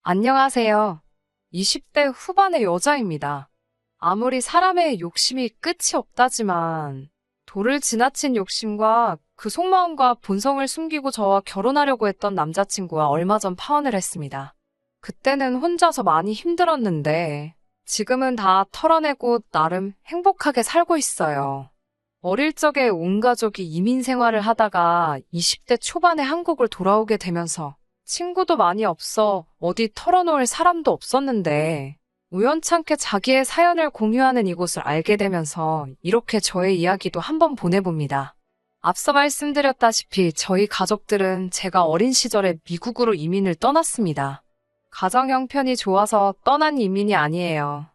안녕하세요. 20대 후반의 여자입니다. 아무리 사람의 욕심이 끝이 없다지만 도를 지나친 욕심과 그 속마음과 본성을 숨기고 저와 결혼하려고 했던 남자친구와 얼마 전 파혼을 했습니다. 그때는 혼자서 많이 힘들었는데 지금은 다 털어내고 나름 행복하게 살고 있어요. 어릴 적에 온 가족이 이민 생활을 하다가 20대 초반에 한국을 돌아오게 되면서 친구도 많이 없어 어디 털어놓을 사람도 없었는데 우연찮게 자기의 사연을 공유하는 이곳을 알게 되면서 이렇게 저의 이야기도 한번 보내봅니다. 앞서 말씀드렸다시피 저희 가족들은 제가 어린 시절에 미국으로 이민을 떠났습니다. 가정 형편이 좋아서 떠난 이민이 아니에요.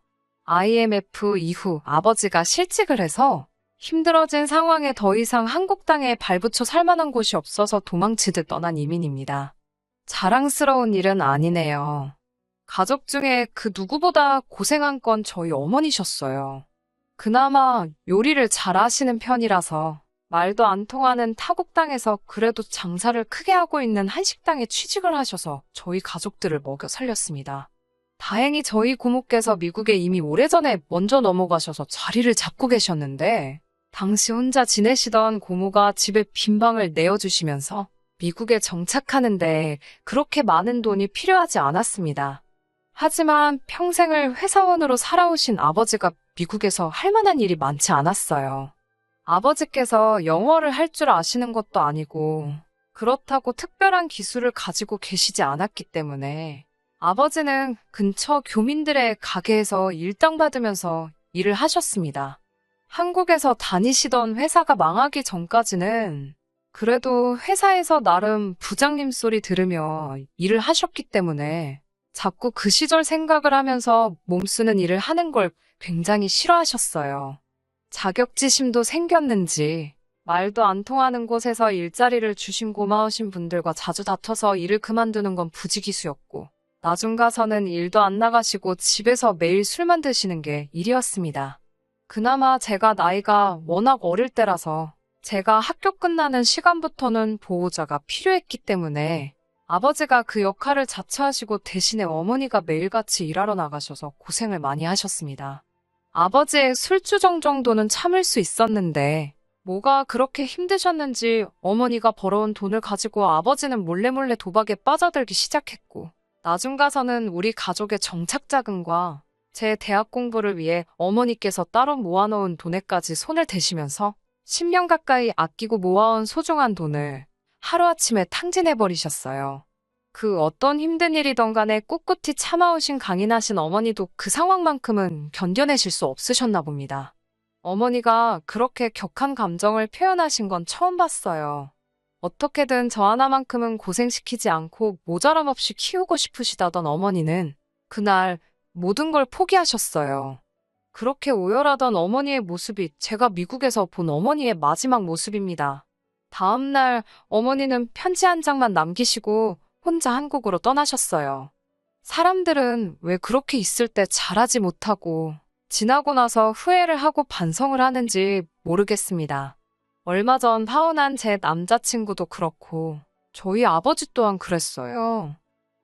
IMF 이후 아버지가 실직을 해서 힘들어진 상황에 더 이상 한국 땅에 발붙여 살 만한 곳이 없어서 도망치듯 떠난 이민입니다. 자랑스러운 일은 아니네요. 가족 중에 그 누구보다 고생한 건 저희 어머니셨어요. 그나마 요리를 잘 하시는 편이라서 말도 안 통하는 타국 땅에서 그래도 장사를 크게 하고 있는 한식당에 취직을 하셔서 저희 가족들을 먹여 살렸습니다. 다행히 저희 고모께서 미국에 이미 오래전에 먼저 넘어가셔서 자리를 잡고 계셨는데 당시 혼자 지내시던 고모가 집에 빈 방을 내어주시면서 미국에 정착하는데 그렇게 많은 돈이 필요하지 않았습니다. 하지만 평생을 회사원으로 살아오신 아버지가 미국에서 할 만한 일이 많지 않았어요. 아버지께서 영어를 할 줄 아시는 것도 아니고 그렇다고 특별한 기술을 가지고 계시지 않았기 때문에 아버지는 근처 교민들의 가게에서 일당 받으면서 일을 하셨습니다. 한국에서 다니시던 회사가 망하기 전까지는 그래도 회사에서 나름 부장님 소리 들으며 일을 하셨기 때문에 자꾸 그 시절 생각을 하면서 몸쓰는 일을 하는 걸 굉장히 싫어하셨어요. 자격지심도 생겼는지 말도 안 통하는 곳에서 일자리를 주신 고마우신 분들과 자주 다퉈서 일을 그만두는 건 부지기수였고 나중 가서는 일도 안 나가시고 집에서 매일 술만 드시는 게 일이었습니다. 그나마 제가 나이가 워낙 어릴 때라서 제가 학교 끝나는 시간부터는 보호자가 필요했기 때문에 아버지가 그 역할을 자처하시고 대신에 어머니가 매일같이 일하러 나가셔서 고생을 많이 하셨습니다. 아버지의 술주정 정도는 참을 수 있었는데 뭐가 그렇게 힘드셨는지 어머니가 벌어온 돈을 가지고 아버지는 몰래 도박에 빠져들기 시작했고 나중 가서는 우리 가족의 정착자금과 제 대학 공부를 위해 어머니께서 따로 모아놓은 돈에까지 손을 대시면서 10년 가까이 아끼고 모아온 소중한 돈을 하루아침에 탕진해버리셨어요. 그 어떤 힘든 일이던 간에 꿋꿋이 참아오신 강인하신 어머니도 그 상황만큼은 견뎌내실 수 없으셨나 봅니다. 어머니가 그렇게 격한 감정을 표현하신 건 처음 봤어요. 어떻게든 저 하나만큼은 고생시키지 않고 모자람 없이 키우고 싶으시다던 어머니는 그날 모든 걸 포기하셨어요. 그렇게 오열하던 어머니의 모습이 제가 미국에서 본 어머니의 마지막 모습입니다. 다음 날 어머니는 편지 한 장만 남기시고 혼자 한국으로 떠나셨어요. 사람들은 왜 그렇게 있을 때 잘하지 못하고 지나고 나서 후회를 하고 반성을 하는지 모르겠습니다. 얼마 전 파혼한 제 남자친구도 그렇고 저희 아버지 또한 그랬어요.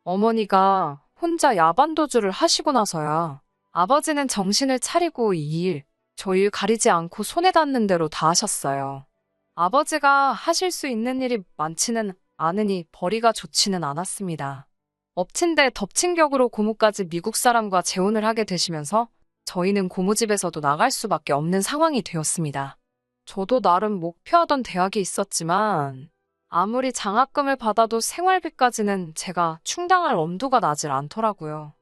어머니가 혼자 야반도주를 하시고 나서야 아버지는 정신을 차리고 이 일, 저 일 가리지 않고 손에 닿는 대로 다 하셨어요. 아버지가 하실 수 있는 일이 많지는 않으니 벌이가 좋지는 않았습니다. 엎친 데 덮친 격으로 고모까지 미국 사람과 재혼을 하게 되시면서 저희는 고모 집에서도 나갈 수밖에 없는 상황이 되었습니다. 저도 나름 목표하던 대학이 있었지만 아무리 장학금을 받아도 생활비까지는 제가 충당할 엄두가 나질 않더라고요.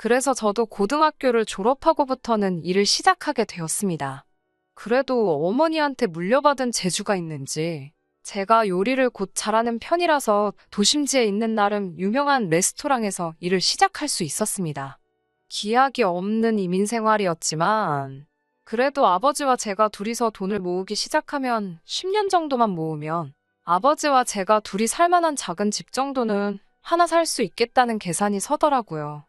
그래서 저도 고등학교를 졸업하고부터는 일을 시작하게 되었습니다. 그래도 어머니한테 물려받은 재주가 있는지 제가 요리를 곧 잘하는 편이라서 도심지에 있는 나름 유명한 레스토랑에서 일을 시작할 수 있었습니다. 기약이 없는 이민 생활이었지만 그래도 아버지와 제가 둘이서 돈을 모으기 시작하면 10년 정도만 모으면 아버지와 제가 둘이 살 만한 작은 집 정도는 하나 살 수 있겠다는 계산이 서더라고요.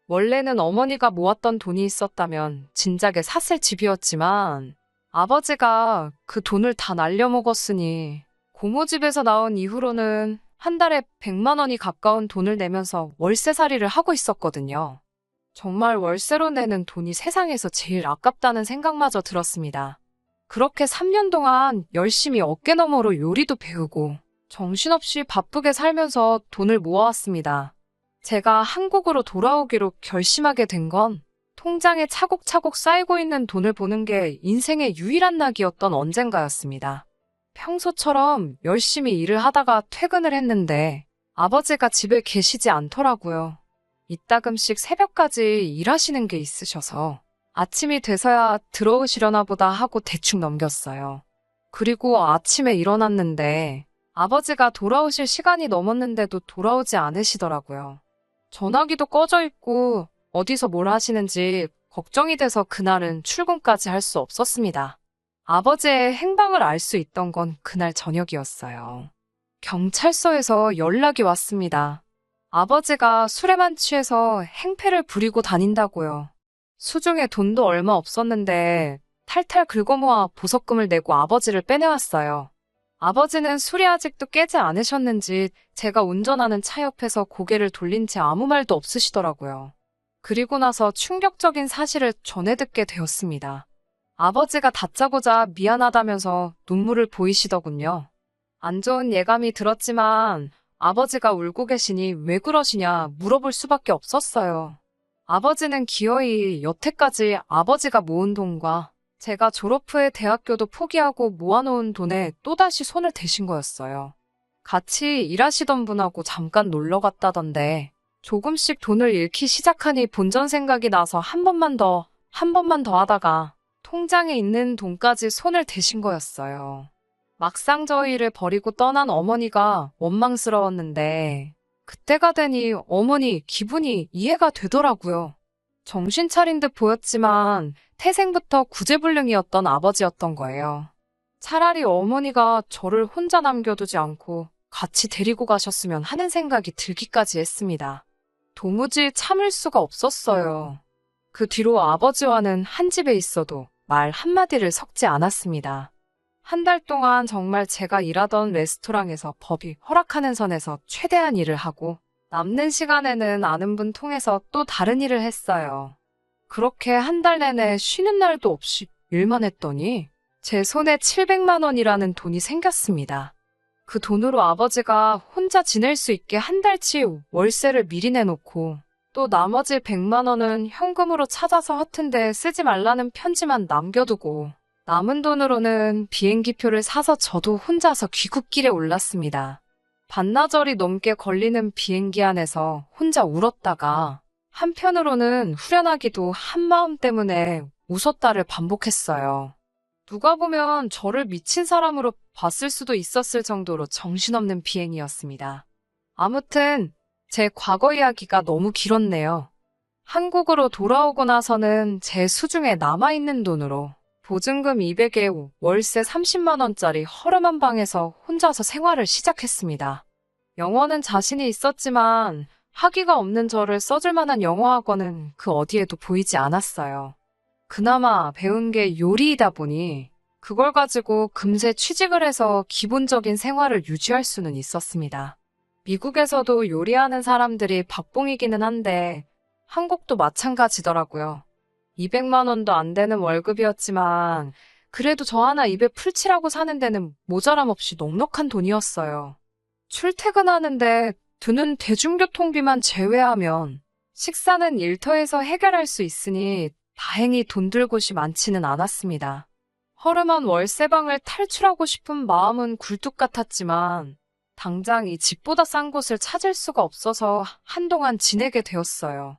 원래는 어머니가 모았던 돈이 있었다면 진작에 샀을 집이었지만 아버지가 그 돈을 다 날려먹었으니 고모 집에서 나온 이후로는 한 달에 100만 원이 가까운 돈을 내면서 월세살이를 하고 있었거든요. 정말 월세로 내는 돈이 세상에서 제일 아깝다는 생각마저 들었습니다. 그렇게 3년 동안 열심히 어깨너머로 요리도 배우고 정신없이 바쁘게 살면서 돈을 모아왔습니다. 제가 한국으로 돌아오기로 결심하게 된 건 통장에 차곡차곡 쌓이고 있는 돈을 보는 게 인생의 유일한 낙이었던 언젠가였습니다. 평소처럼 열심히 일을 하다가 퇴근을 했는데 아버지가 집에 계시지 않더라고요. 이따금씩 새벽까지 일하시는 게 있으셔서 아침이 돼서야 들어오시려나 보다 하고 대충 넘겼어요. 그리고 아침에 일어났는데 아버지가 돌아오실 시간이 넘었는데도 돌아오지 않으시더라고요. 전화기도 꺼져 있고 어디서 뭘 하시는지 걱정이 돼서 그날은 출근까지 할 수 없었습니다. 아버지의 행방을 알 수 있던 건 그날 저녁이었어요. 경찰서에서 연락이 왔습니다. 아버지가 술에만 취해서 행패를 부리고 다닌다고요. 수중에 돈도 얼마 없었는데 탈탈 긁어모아 보석금을 내고 아버지를 빼내왔어요. 아버지는 술이 아직도 깨지 않으셨는지 제가 운전하는 차 옆에서 고개를 돌린 채 아무 말도 없으시더라고요. 그리고 나서 충격적인 사실을 전해 듣게 되었습니다. 아버지가 다짜고짜 미안하다면서 눈물을 보이시더군요. 안 좋은 예감이 들었지만 아버지가 울고 계시니 왜 그러시냐 물어볼 수밖에 없었어요. 아버지는 기어이 여태까지 아버지가 모은 돈과 제가 졸업 후에 대학교도 포기하고 모아놓은 돈에 또다시 손을 대신 거였어요. 같이 일하시던 분하고 잠깐 놀러 갔다던데 조금씩 돈을 잃기 시작하니 본전 생각이 나서 한 번만 더 하다가 통장에 있는 돈까지 손을 대신 거였어요. 막상 저희를 버리고 떠난 어머니가 원망스러웠는데 그때가 되니 어머니 기분이 이해가 되더라고요. 정신 차린 듯 보였지만 태생부터 구제불능이었던 아버지였던 거예요. 차라리 어머니가 저를 혼자 남겨두지 않고 같이 데리고 가셨으면 하는 생각이 들기까지 했습니다. 도무지 참을 수가 없었어요. 그 뒤로 아버지와는 한 집에 있어도 말 한마디를 섞지 않았습니다. 한 달 동안 정말 제가 일하던 레스토랑에서 법이 허락하는 선에서 최대한 일을 하고 남는 시간에는 아는 분 통해서 또 다른 일을 했어요. 그렇게 한 달 내내 쉬는 날도 없이 일만 했더니 제 손에 700만 원이라는 돈이 생겼습니다. 그 돈으로 아버지가 혼자 지낼 수 있게 한 달치 월세를 미리 내놓고 또 나머지 100만 원은 현금으로 찾아서 허튼 데 쓰지 말라는 편지만 남겨두고 남은 돈으로는 비행기표를 사서 저도 혼자서 귀국길에 올랐습니다. 반나절이 넘게 걸리는 비행기 안에서 혼자 울었다가 한편으로는 후련하기도 한마음 때문에 웃었다를 반복했어요. 누가 보면 저를 미친 사람으로 봤을 수도 있었을 정도로 정신없는 비행이었습니다. 아무튼 제 과거 이야기가 너무 길었네요. 한국으로 돌아오고 나서는 제 수중에 남아있는 돈으로 보증금 200에 월세 30만 원짜리 허름한 방에서 혼자서 생활을 시작했습니다. 영어는 자신이 있었지만 학위가 없는 저를 써줄 만한 영어 학원은 그 어디에도 보이지 않았어요. 그나마 배운 게 요리이다 보니 그걸 가지고 금세 취직을 해서 기본적인 생활을 유지할 수는 있었습니다. 미국에서도 요리하는 사람들이 박봉이기는 한데 한국도 마찬가지더라고요. 200만 원도 안 되는 월급이었지만 그래도 저 하나 입에 풀칠하고 사는 데는 모자람 없이 넉넉한 돈이었어요. 출퇴근하는데 드는 대중교통비만 제외하면 식사는 일터에서 해결할 수 있으니 다행히 돈 들 곳이 많지는 않았습니다. 허름한 월세방을 탈출하고 싶은 마음은 굴뚝 같았지만 당장 이 집보다 싼 곳을 찾을 수가 없어서 한동안 지내게 되었어요.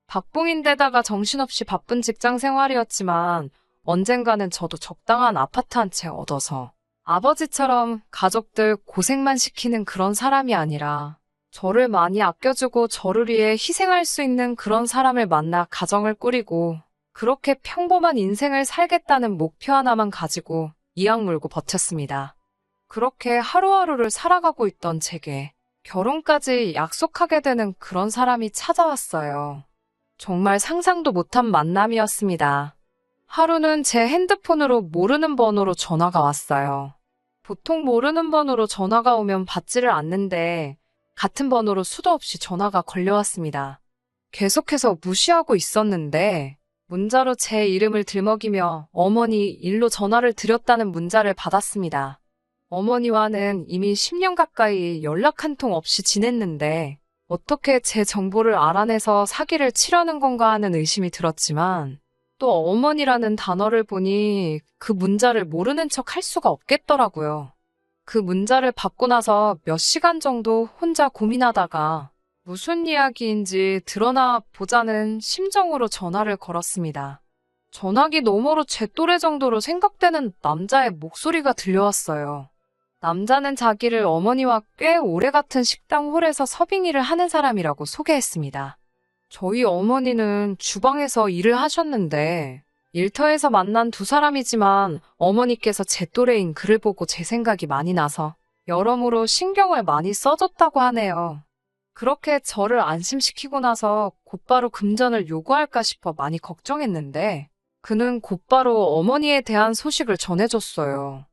박봉인데다가 정신없이 바쁜 직장 생활이었지만 언젠가는 저도 적당한 아파트 한 채 얻어서 아버지처럼 가족들 고생만 시키는 그런 사람이 아니라 저를 많이 아껴주고 저를 위해 희생할 수 있는 그런 사람을 만나 가정을 꾸리고 그렇게 평범한 인생을 살겠다는 목표 하나만 가지고 이악 물고 버텼습니다. 그렇게 하루하루를 살아가고 있던 제게 결혼까지 약속하게 되는 그런 사람이 찾아왔어요. 정말 상상도 못한 만남이었습니다. 하루는 제 핸드폰으로 모르는 번호로 전화가 왔어요. 보통 모르는 번호로 전화가 오면 받지를 않는데 같은 번호로 수도 없이 전화가 걸려왔습니다. 계속해서 무시하고 있었는데 문자로 제 이름을 들먹이며 어머니 일로 전화를 드렸다는 문자를 받았습니다. 어머니와는 이미 10년 가까이 연락 한 통 없이 지냈는데 어떻게 제 정보를 알아내서 사기를 치려는 건가 하는 의심이 들었지만 또 어머니라는 단어를 보니 그 문자를 모르는 척 할 수가 없겠더라고요. 그 문자를 받고 나서 몇 시간 정도 혼자 고민하다가 무슨 이야기인지 드러나 보자는 심정으로 전화를 걸었습니다. 전화기 너머로 제 또래 정도로 생각되는 남자의 목소리가 들려왔어요. 남자는 자기를 어머니와 꽤 오래 같은 식당 홀에서 서빙일을 하는 사람이라고 소개했습니다. 저희 어머니는 주방에서 일을 하셨는데 일터에서 만난 두 사람이지만 어머니께서 제 또래인 그를 보고 제 생각이 많이 나서 여러모로 신경을 많이 써줬다고 하네요. 그렇게 저를 안심시키고 나서 곧바로 금전을 요구할까 싶어 많이 걱정했는데 그는 곧바로 어머니에 대한 소식을 전해줬어요.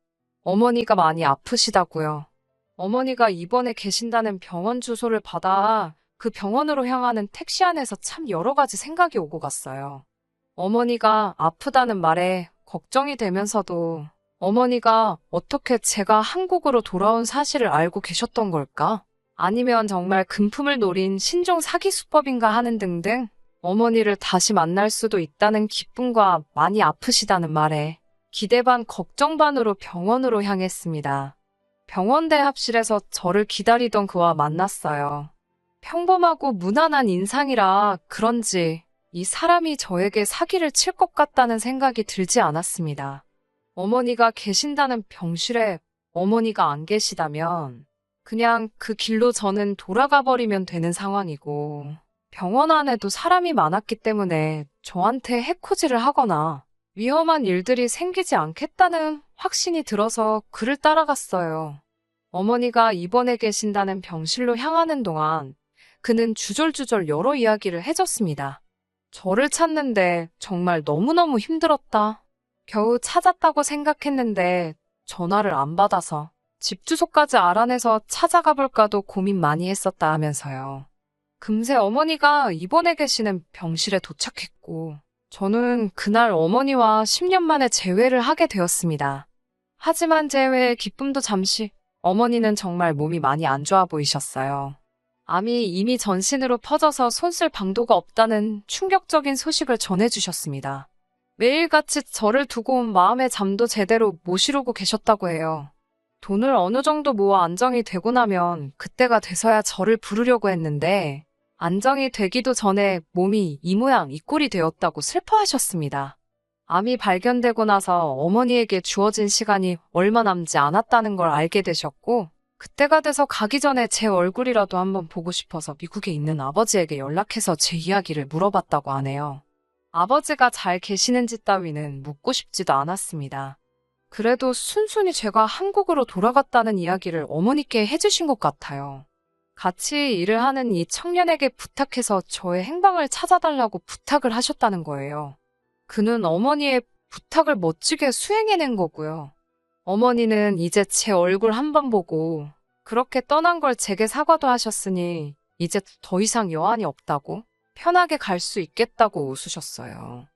어머니가 많이 아프시다고요. 어머니가 입원해 계신다는 병원 주소를 받아 그 병원으로 향하는 택시 안에서 참 여러 가지 생각이 오고 갔어요. 어머니가 아프다는 말에 걱정이 되면서도 어머니가 어떻게 제가 한국으로 돌아온 사실을 알고 계셨던 걸까? 아니면 정말 금품을 노린 신종 사기 수법인가 하는 등등 어머니를 다시 만날 수도 있다는 기쁨과 많이 아프시다는 말에 기대 반 걱정 반으로 병원으로 향했습니다. 병원 대합실에서 저를 기다리던 그와 만났어요. 평범하고 무난한 인상이라 그런지 이 사람이 저에게 사기를 칠 것 같다는 생각이 들지 않았습니다. 어머니가 계신다는 병실에 어머니가 안 계시다면 그냥 그 길로 저는 돌아가 버리면 되는 상황이고 병원 안에도 사람이 많았기 때문에 저한테 해코지를 하거나 위험한 일들이 생기지 않겠다는 확신이 들어서 그를 따라갔어요. 어머니가 입원해 계신다는 병실로 향하는 동안 그는 주절주절 여러 이야기를 해줬습니다. 저를 찾는데 정말 너무너무 힘들었다. 겨우 찾았다고 생각했는데 전화를 안 받아서 집 주소까지 알아내서 찾아가 볼까도 고민 많이 했었다 하면서요. 금세 어머니가 입원해 계시는 병실에 도착했고 저는 그날 어머니와 10년 만에 재회를 하게 되었습니다. 하지만 재회의 기쁨도 잠시 어머니는 정말 몸이 많이 안 좋아 보이셨어요. 암이 이미 전신으로 퍼져서 손쓸 방도가 없다는 충격적인 소식을 전해주셨습니다. 매일같이 저를 두고 온 마음의 잠도 제대로 못 이루고 계셨다고 해요. 돈을 어느 정도 모아 안정이 되고 나면 그때가 돼서야 저를 부르려고 했는데 안정이 되기도 전에 몸이 이 모양 이 꼴이 되었다고 슬퍼하셨습니다. 암이 발견되고 나서 어머니에게 주어진 시간이 얼마 남지 않았다는 걸 알게 되셨고 그때가 돼서 가기 전에 제 얼굴이라도 한번 보고 싶어서 미국에 있는 아버지에게 연락해서 제 이야기를 물어봤다고 하네요. 아버지가 잘 계시는지 따위는 묻고 싶지도 않았습니다. 그래도 순순히 제가 한국으로 돌아갔다는 이야기를 어머니께 해주신 것 같아요. 같이 일을 하는 이 청년에게 부탁해서 저의 행방을 찾아달라고 부탁을 하셨다는 거예요. 그는 어머니의 부탁을 멋지게 수행해낸 거고요. 어머니는 이제 제 얼굴 한 번 보고 그렇게 떠난 걸 제게 사과도 하셨으니 이제 더 이상 여한이 없다고 편하게 갈 수 있겠다고 웃으셨어요.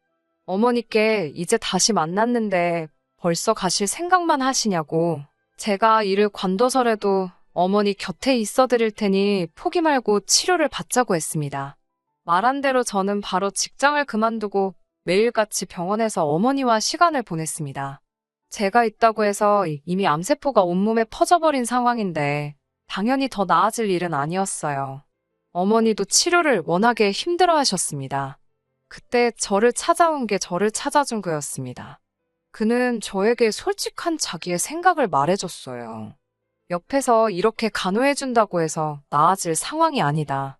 어머니께 이제 다시 만났는데 벌써 가실 생각만 하시냐고 제가 일을 관둬서라도 어머니 곁에 있어 드릴 테니 포기 말고 치료를 받자고 했습니다. 말한 대로 저는 바로 직장을 그만두고 매일같이 병원에서 어머니와 시간을 보냈습니다. 제가 있다고 해서 이미 암세포가 온몸에 퍼져버린 상황인데 당연히 더 나아질 일은 아니었어요. 어머니도 치료를 워낙에 힘들어하셨습니다. 그때 저를 찾아온 게 저를 찾아준 거였습니다. 그는 저에게 솔직한 자기의 생각을 말해줬어요. 옆에서 이렇게 간호해준다고 해서 나아질 상황이 아니다.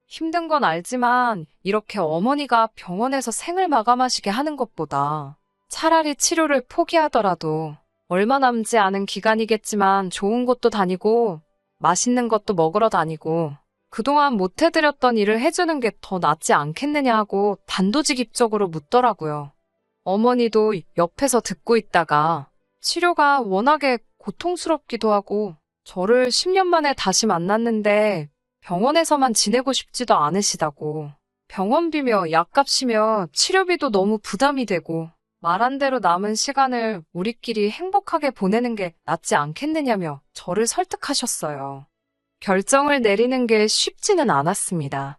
힘든 건 알지만 이렇게 어머니가 병원에서 생을 마감하시게 하는 것보다 차라리 치료를 포기하더라도 얼마 남지 않은 기간이겠지만 좋은 곳도 다니고 맛있는 것도 먹으러 다니고 그동안 못 해드렸던 일을 해주는 게 더 낫지 않겠느냐 하고 단도직입적으로 묻더라고요. 어머니도 옆에서 듣고 있다가 치료가 워낙에 고통스럽기도 하고 저를 10년 만에 다시 만났는데 병원에서만 지내고 싶지도 않으시다고. 병원비며 약값이며 치료비도 너무 부담이 되고 말한 대로 남은 시간을 우리끼리 행복하게 보내는 게 낫지 않겠느냐며 저를 설득하셨어요. 결정을 내리는 게 쉽지는 않았습니다.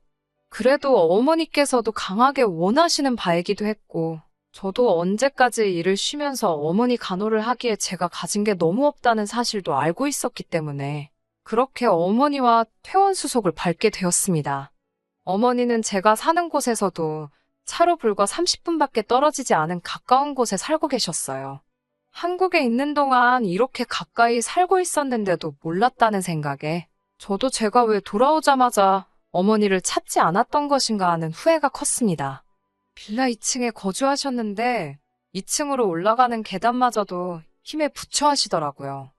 그래도 어머니께서도 강하게 원하시는 바이기도 했고 저도 언제까지 일을 쉬면서 어머니 간호를 하기에 제가 가진 게 너무 없다는 사실도 알고 있었기 때문에 그렇게 어머니와 퇴원수속을 밟게 되었습니다. 어머니는 제가 사는 곳에서도 차로 불과 30분밖에 떨어지지 않은 가까운 곳에 살고 계셨어요. 한국에 있는 동안 이렇게 가까이 살고 있었는데도 몰랐다는 생각에 저도 제가 왜 돌아오자마자 어머니를 찾지 않았던 것인가 하는 후회가 컸습니다. 빌라 2층에 거주하셨는데 2층으로 올라가는 계단마저도 힘에 부처하시더라고요.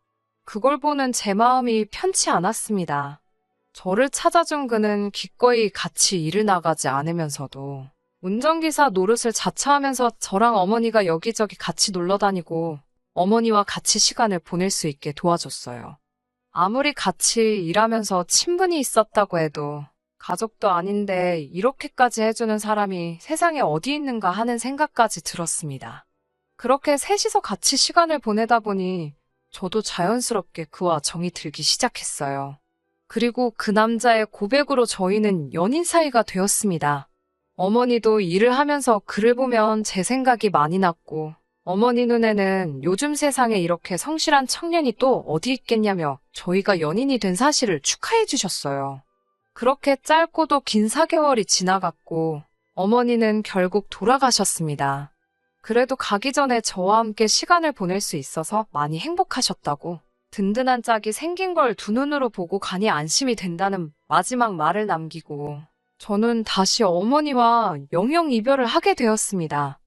그걸 보는 제 마음이 편치 않았습니다. 저를 찾아준 그는 기꺼이 같이 일을 나가지 않으면서도 운전기사 노릇을 자처하면서 저랑 어머니가 여기저기 같이 놀러 다니고 어머니와 같이 시간을 보낼 수 있게 도와줬어요. 아무리 같이 일하면서 친분이 있었다고 해도 가족도 아닌데 이렇게까지 해주는 사람이 세상에 어디 있는가 하는 생각까지 들었습니다. 그렇게 셋이서 같이 시간을 보내다 보니 저도 자연스럽게 그와 정이 들기 시작했어요. 그리고 그 남자의 고백으로 저희는 연인 사이가 되었습니다. 어머니도 일을 하면서 그를 보면 제 생각이 많이 났고 어머니 눈에는 요즘 세상에 이렇게 성실한 청년이 또 어디 있겠냐며 저희가 연인이 된 사실을 축하해 주셨어요. 그렇게 짧고도 긴 4개월이 지나갔고 어머니는 결국 돌아가셨습니다. 그래도 가기 전에 저와 함께 시간을 보낼 수 있어서 많이 행복하셨다고 든든한 짝이 생긴 걸 두 눈으로 보고 가니 안심이 된다는 마지막 말을 남기고 저는 다시 어머니와 영영 이별을 하게 되었습니다.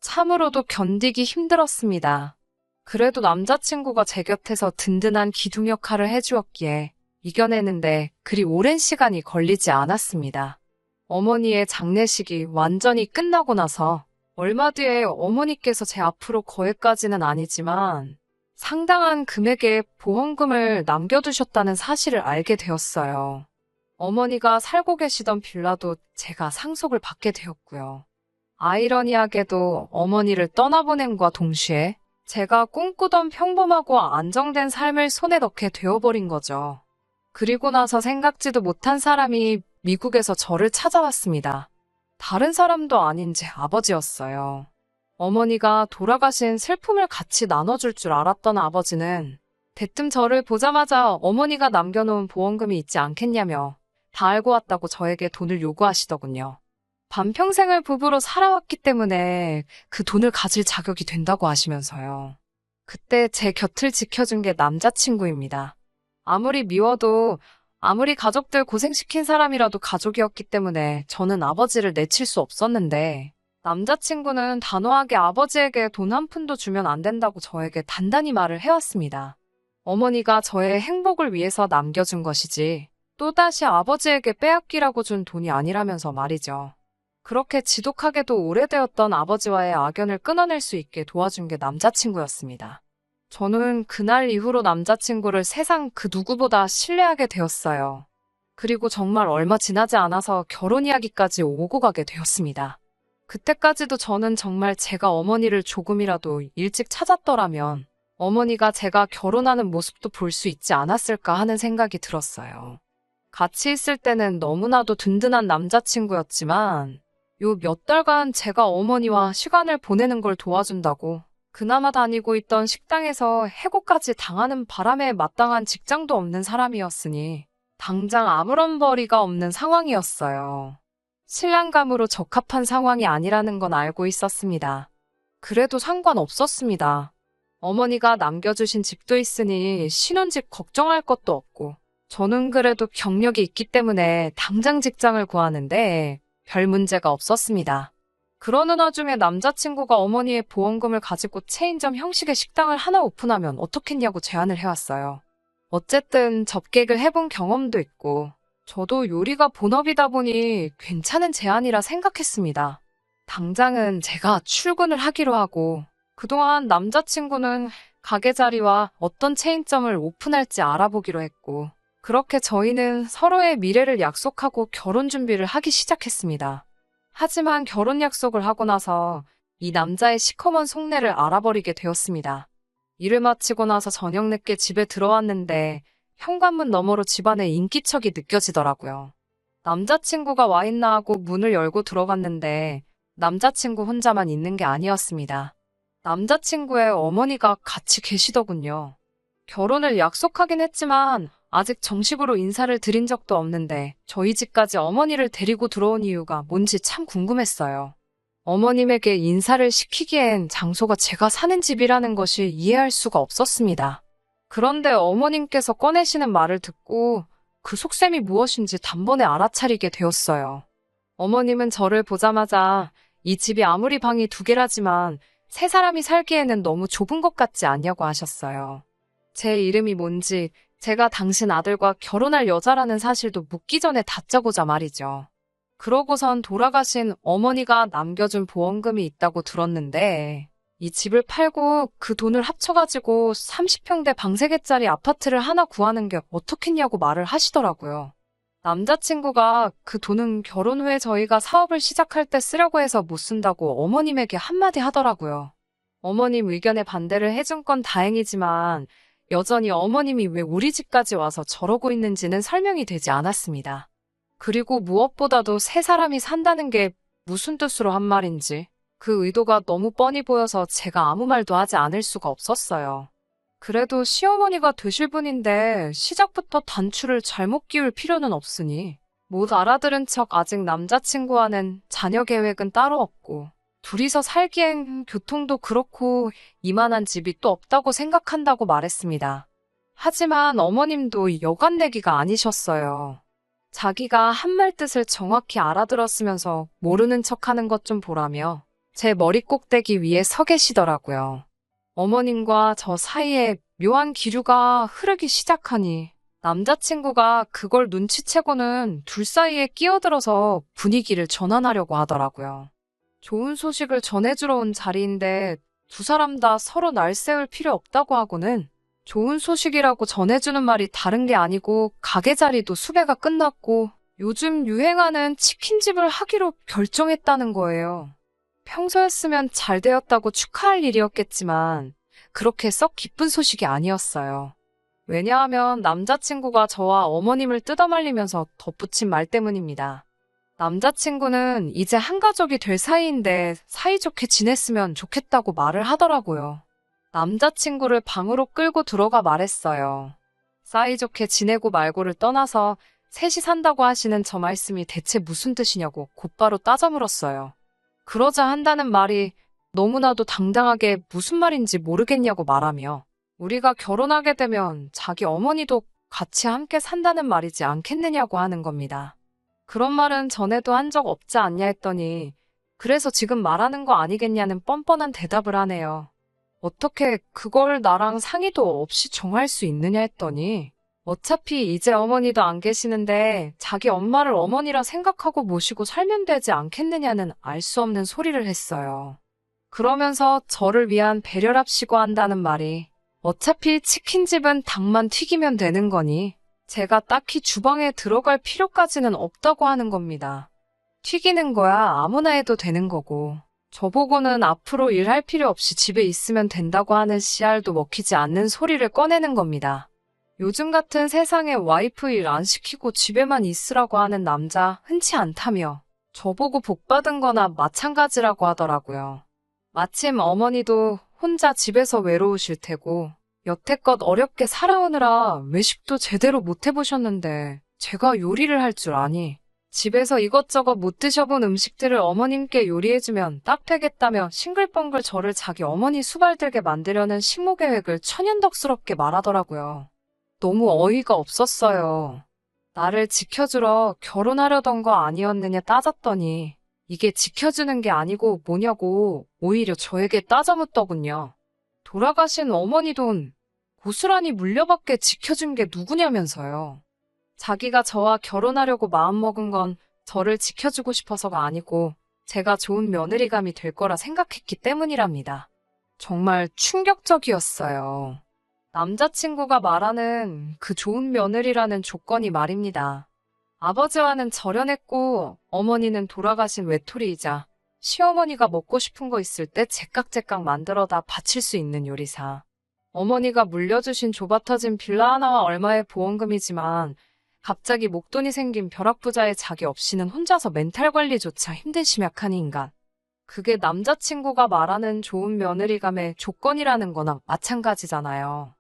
참으로도 견디기 힘들었습니다. 그래도 남자친구가 제 곁에서 든든한 기둥 역할을 해주었기에 이겨내는데 그리 오랜 시간이 걸리지 않았습니다. 어머니의 장례식이 완전히 끝나고 나서 얼마 뒤에 어머니께서 제 앞으로 거액까지는 아니지만 상당한 금액의 보험금을 남겨두셨다는 사실을 알게 되었어요. 어머니가 살고 계시던 빌라도 제가 상속을 받게 되었고요. 아이러니하게도 어머니를 떠나보냄과 동시에 제가 꿈꾸던 평범하고 안정된 삶을 손에 넣게 되어버린 거죠. 그리고 나서 생각지도 못한 사람이 미국에서 저를 찾아왔습니다. 다른 사람도 아닌 제 아버지였어요. 어머니가 돌아가신 슬픔을 같이 나눠줄 줄 알았던 아버지는 대뜸 저를 보자마자 어머니가 남겨놓은 보험금이 있지 않겠냐며 다 알고 왔다고 저에게 돈을 요구하시더군요. 반평생을 부부로 살아왔기 때문에 그 돈을 가질 자격이 된다고 하시면서요. 그때 제 곁을 지켜준 게 남자친구입니다. 아무리 미워도 아무리 가족들 고생시킨 사람이라도 가족이었기 때문에 저는 아버지를 내칠 수 없었는데 남자친구는 단호하게 아버지에게 돈 한 푼도 주면 안 된다고 저에게 단단히 말을 해왔습니다. 어머니가 저의 행복을 위해서 남겨준 것이지 또다시 아버지에게 빼앗기라고 준 돈이 아니라면서 말이죠. 그렇게 지독하게도 오래되었던 아버지와의 악연을 끊어낼 수 있게 도와준 게 남자친구였습니다. 저는 그날 이후로 남자친구를 세상 그 누구보다 신뢰하게 되었어요. 그리고 정말 얼마 지나지 않아서 결혼 이야기까지 오고 가게 되었습니다. 그때까지도 저는 정말 제가 어머니를 조금이라도 일찍 찾았더라면 어머니가 제가 결혼하는 모습도 볼 수 있지 않았을까 하는 생각이 들었어요. 같이 있을 때는 너무나도 든든한 남자친구였지만 요 몇 달간 제가 어머니와 시간을 보내는 걸 도와준다고 그나마 다니고 있던 식당에서 해고까지 당하는 바람에 마땅한 직장도 없는 사람이었으니 당장 아무런 벌이가 없는 상황이었어요. 신랑감으로 적합한 상황이 아니라는 건 알고 있었습니다. 그래도 상관없었습니다. 어머니가 남겨주신 집도 있으니 신혼집 걱정할 것도 없고 저는 그래도 경력이 있기 때문에 당장 직장을 구하는데 별 문제가 없었습니다. 그러는 와중에 남자친구가 어머니의 보험금을 가지고 체인점 형식의 식당을 하나 오픈하면 어떻겠냐고 제안을 해왔어요. 어쨌든 접객을 해본 경험도 있고 저도 요리가 본업이다 보니 괜찮은 제안이라 생각했습니다. 당장은 제가 출근을 하기로 하고 그동안 남자친구는 가게 자리와 어떤 체인점을 오픈할지 알아보기로 했고, 그렇게 저희는 서로의 미래를 약속하고 결혼 준비를 하기 시작했습니다. 하지만 결혼 약속을 하고 나서 이 남자의 시커먼 속내를 알아버리게 되었습니다. 일을 마치고 나서 저녁 늦게 집에 들어왔는데 현관문 너머로 집안의 인기척이 느껴지더라고요. 남자친구가 와 있나 하고 문을 열고 들어갔는데 남자친구 혼자만 있는 게 아니었습니다. 남자친구의 어머니가 같이 계시더군요. 결혼을 약속하긴 했지만 아직 정식으로 인사를 드린 적도 없는데 저희 집까지 어머니를 데리고 들어온 이유가 뭔지 참 궁금했어요. 어머님에게 인사를 시키기엔 장소가 제가 사는 집이라는 것이 이해할 수가 없었습니다. 그런데 어머님께서 꺼내시는 말을 듣고 그 속셈이 무엇인지 단번에 알아차리게 되었어요. 어머님은 저를 보자마자 이 집이 아무리 방이 2개라지만 3사람이 살기에는 너무 좁은 것 같지 않냐고 하셨어요. 제 이름이 뭔지, 제가 당신 아들과 결혼할 여자라는 사실도 묻기 전에 다짜고자 말이죠. 그러고선 돌아가신 어머니가 남겨준 보험금이 있다고 들었는데 이 집을 팔고 그 돈을 합쳐가지고 30평대 방 3개짜리 아파트를 하나 구하는 게 어떻겠냐고 말을 하시더라고요. 남자친구가 그 돈은 결혼 후에 저희가 사업을 시작할 때 쓰려고 해서 못 쓴다고 어머님에게 한마디 하더라고요. 어머님 의견에 반대를 해준 건 다행이지만 여전히 어머님이 왜 우리 집까지 와서 저러고 있는지는 설명이 되지 않았습니다. 그리고 무엇보다도 3사람이 산다는 게 무슨 뜻으로 한 말인지 그 의도가 너무 뻔히 보여서 제가 아무 말도 하지 않을 수가 없었어요. 그래도 시어머니가 되실 분인데 시작부터 단추를 잘못 끼울 필요는 없으니 못 알아들은 척 아직 남자친구와는 자녀 계획은 따로 없고 둘이서 살기엔 교통도 그렇고 이만한 집이 또 없다고 생각한다고 말했습니다. 하지만 어머님도 여간 내기가 아니셨어요. 자기가 한 말 뜻을 정확히 알아들었으면서 모르는 척하는 것 좀 보라며 제 머리 꼭대기 위에 서 계시더라고요. 어머님과 저 사이에 묘한 기류가 흐르기 시작하니 남자친구가 그걸 눈치채고는 둘 사이에 끼어들어서 분위기를 전환하려고 하더라고요. 좋은 소식을 전해주러 온 자리인데 2사람 다 서로 날 세울 필요 없다고 하고는 좋은 소식이라고 전해주는 말이 다른 게 아니고 가게 자리도 수배가 끝났고 요즘 유행하는 치킨집을 하기로 결정했다는 거예요. 평소였으면 잘 되었다고 축하할 일이었겠지만 그렇게 썩 기쁜 소식이 아니었어요. 왜냐하면 남자친구가 저와 어머님을 뜯어말리면서 덧붙인 말 때문입니다. 남자친구는 이제 한 가족이 될 사이인데 사이좋게 지냈으면 좋겠다고 말을 하더라고요. 남자친구를 방으로 끌고 들어가 말했어요. 사이좋게 지내고 말고를 떠나서 셋이 산다고 하시는 저 말씀이 대체 무슨 뜻이냐고 곧바로 따져 물었어요. 그러자 한다는 말이 너무나도 당당하게 무슨 말인지 모르겠냐고 말하며 우리가 결혼하게 되면 자기 어머니도 같이 함께 산다는 말이지 않겠느냐고 하는 겁니다. 그런 말은 전에도 한 적 없지 않냐 했더니 그래서 지금 말하는 거 아니겠냐는 뻔뻔한 대답을 하네요. 어떻게 그걸 나랑 상의도 없이 정할 수 있느냐 했더니 어차피 이제 어머니도 안 계시는데 자기 엄마를 어머니라 생각하고 모시고 살면 되지 않겠느냐는 알 수 없는 소리를 했어요. 그러면서 저를 위한 배려랍시고 한다는 말이 어차피 치킨집은 닭만 튀기면 되는 거니 제가 딱히 주방에 들어갈 필요까지는 없다고 하는 겁니다. 튀기는 거야 아무나 해도 되는 거고 저보고는 앞으로 일할 필요 없이 집에 있으면 된다고 하는 씨알도 먹히지 않는 소리를 꺼내는 겁니다. 요즘 같은 세상에 와이프 일 안 시키고 집에만 있으라고 하는 남자 흔치 않다며 저보고 복받은 거나 마찬가지라고 하더라고요. 마침 어머니도 혼자 집에서 외로우실 테고 여태껏 어렵게 살아오느라 외식도 제대로 못 해보셨는데 제가 요리를 할 줄 아니 집에서 이것저것 못 드셔본 음식들을 어머님께 요리해주면 딱 되겠다며 싱글벙글 저를 자기 어머니 수발들게 만들려는 식모계획을 천연덕스럽게 말하더라고요. 너무 어이가 없었어요. 나를 지켜주러 결혼하려던 거 아니었느냐 따졌더니 이게 지켜주는 게 아니고 뭐냐고 오히려 저에게 따져묻더군요. 돌아가신 어머니 돈 고스란히 물려받게 지켜준 게 누구냐면서요. 자기가 저와 결혼하려고 마음먹은 건 저를 지켜주고 싶어서가 아니고 제가 좋은 며느리감이 될 거라 생각했기 때문이랍니다. 정말 충격적이었어요. 남자친구가 말하는 그 좋은 며느리라는 조건이 말입니다. 아버지와는 절연했고 어머니는 돌아가신 외톨이이자 시어머니가 먹고 싶은 거 있을 때 제깍제깍 만들어다 바칠 수 있는 요리사. 어머니가 물려주신 좁아터진 빌라 하나와 얼마의 보험금이지만 갑자기 목돈이 생긴 벼락부자의 자기 없이는 혼자서 멘탈 관리조차 힘든 심약한 인간. 그게 남자친구가 말하는 좋은 며느리감의 조건이라는 거나 마찬가지잖아요.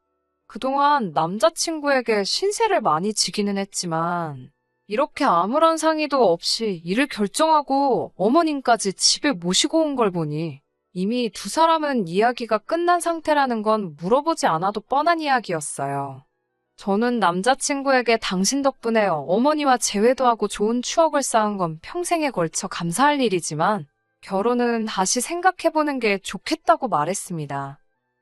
그동안 남자친구에게 신세를 많이 지기는 했지만 이렇게 아무런 상의도 없이 일을 결정하고 어머님까지 집에 모시고 온 걸 보니 이미 두 사람은 이야기가 끝난 상태라는 건 물어보지 않아도 뻔한 이야기였어요. 저는 남자친구에게 당신 덕분에 어머니와 재회도 하고 좋은 추억을 쌓은 건 평생에 걸쳐 감사할 일이지만 결혼은 다시 생각해보는 게 좋겠다고 말했습니다.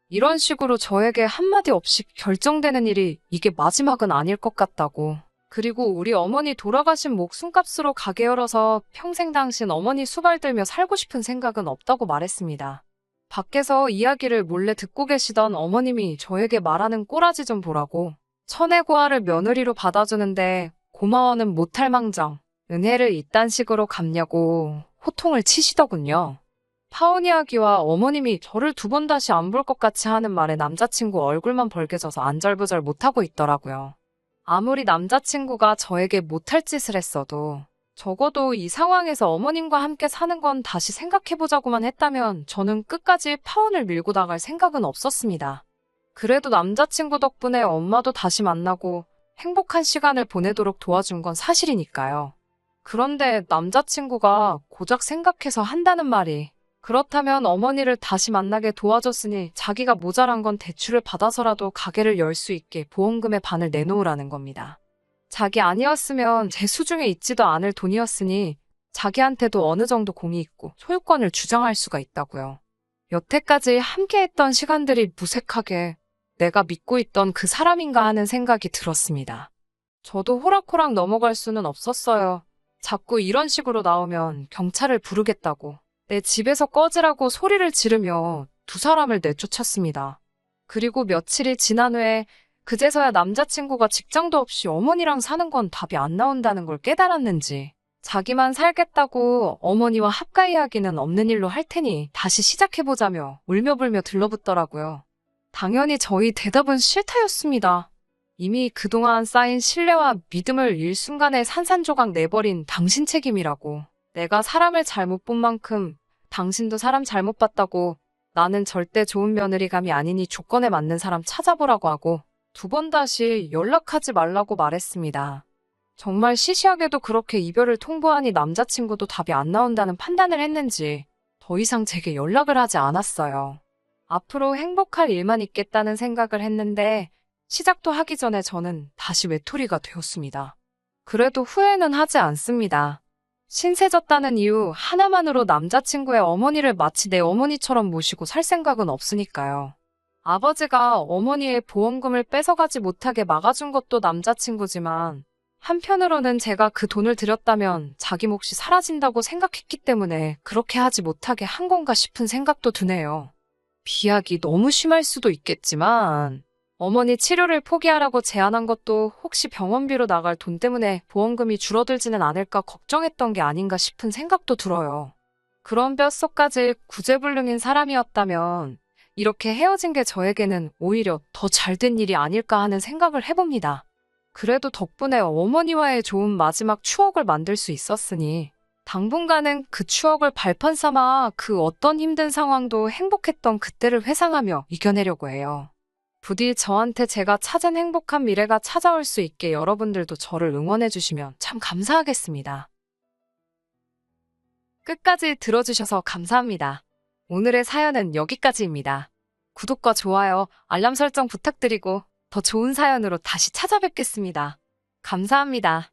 이런 식으로 저에게 한마디 없이 결정되는 일이 이게 마지막은 아닐 것 같다고. 그리고 우리 어머니 돌아가신 목숨값으로 가게 열어서 평생 당신 어머니 수발 들며 살고 싶은 생각은 없다고 말했습니다. 밖에서 이야기를 몰래 듣고 계시던 어머님이 저에게 말하는 꼬라지 좀 보라고. 천혜고아를 며느리로 받아주는데 고마워는 못할 망정 은혜를 이딴 식으로 갚냐고 호통을 치시더군요. 파혼 이야기와 어머님이 저를 두 번 다시 안 볼 것 같이 하는 말에 남자친구 얼굴만 벌개져서 안절부절 못하고 있더라고요. 아무리 남자친구가 저에게 못할 짓을 했어도 적어도 이 상황에서 어머님과 함께 사는 건 다시 생각해보자고만 했다면 저는 끝까지 파혼을 밀고 나갈 생각은 없었습니다. 그래도 남자친구 덕분에 엄마도 다시 만나고 행복한 시간을 보내도록 도와준 건 사실이니까요. 그런데 남자친구가 고작 생각해서 한다는 말이 그렇다면 어머니를 다시 만나게 도와줬으니 자기가 모자란 건 대출을 받아서라도 가게를 열 수 있게 보험금의 반을 내놓으라는 겁니다. 자기 아니었으면 제 수중에 있지도 않을 돈이었으니 자기한테도 어느 정도 공이 있고 소유권을 주장할 수가 있다고요. 여태까지 함께했던 시간들이 무색하게 내가 믿고 있던 그 사람인가 하는 생각이 들었습니다. 저도 호락호락 넘어갈 수는 없었어요. 자꾸 이런 식으로 나오면 경찰을 부르겠다고. 내 집에서 꺼지라고 소리를 지르며 두 사람을 내쫓았습니다. 그리고 며칠이 지난 후에 그제서야 남자친구가 직장도 없이 어머니랑 사는 건 답이 안 나온다는 걸 깨달았는지 자기만 살겠다고 어머니와 합가 이야기는 없는 일로 할 테니 다시 시작해보자며 울며불며 들러붙더라고요. 당연히 저희 대답은 싫다였습니다. 이미 그동안 쌓인 신뢰와 믿음을 일순간에 산산조각 내버린 당신 책임이라고. 내가 사람을 잘못 본 만큼 당신도 사람 잘못 봤다고. 나는 절대 좋은 며느리감이 아니니 조건에 맞는 사람 찾아보라고 하고 두 번 다시 연락하지 말라고 말했습니다. 정말 시시하게도 그렇게 이별을 통보하니 남자친구도 답이 안 나온다는 판단을 했는지 더 이상 제게 연락을 하지 않았어요. 앞으로 행복할 일만 있겠다는 생각을 했는데 시작도 하기 전에 저는 다시 외톨이가 되었습니다. 그래도 후회는 하지 않습니다. 신세졌다는 이유 하나만으로 남자친구의 어머니를 마치 내 어머니처럼 모시고 살 생각은 없으니까요. 아버지가 어머니의 보험금을 뺏어가지 못하게 막아준 것도 남자친구지만 한편으로는 제가 그 돈을 들였다면 자기 몫이 사라진다고 생각했기 때문에 그렇게 하지 못하게 한 건가 싶은 생각도 드네요. 비약이 너무 심할 수도 있겠지만 어머니 치료를 포기하라고 제안한 것도 혹시 병원비로 나갈 돈 때문에 보험금이 줄어들지는 않을까 걱정했던 게 아닌가 싶은 생각도 들어요. 그런 뼛속까지 구제불능인 사람이었다면 이렇게 헤어진 게 저에게는 오히려 더 잘된 일이 아닐까 하는 생각을 해봅니다. 그래도 덕분에 어머니와의 좋은 마지막 추억을 만들 수 있었으니 당분간은 그 추억을 발판 삼아 그 어떤 힘든 상황도 행복했던 그때를 회상하며 이겨내려고 해요. 부디 저한테 제가 찾은 행복한 미래가 찾아올 수 있게 여러분들도 저를 응원해 주시면 참 감사하겠습니다. 끝까지 들어주셔서 감사합니다. 오늘의 사연은 여기까지입니다. 구독과 좋아요, 알람 설정 부탁드리고 더 좋은 사연으로 다시 찾아뵙겠습니다. 감사합니다.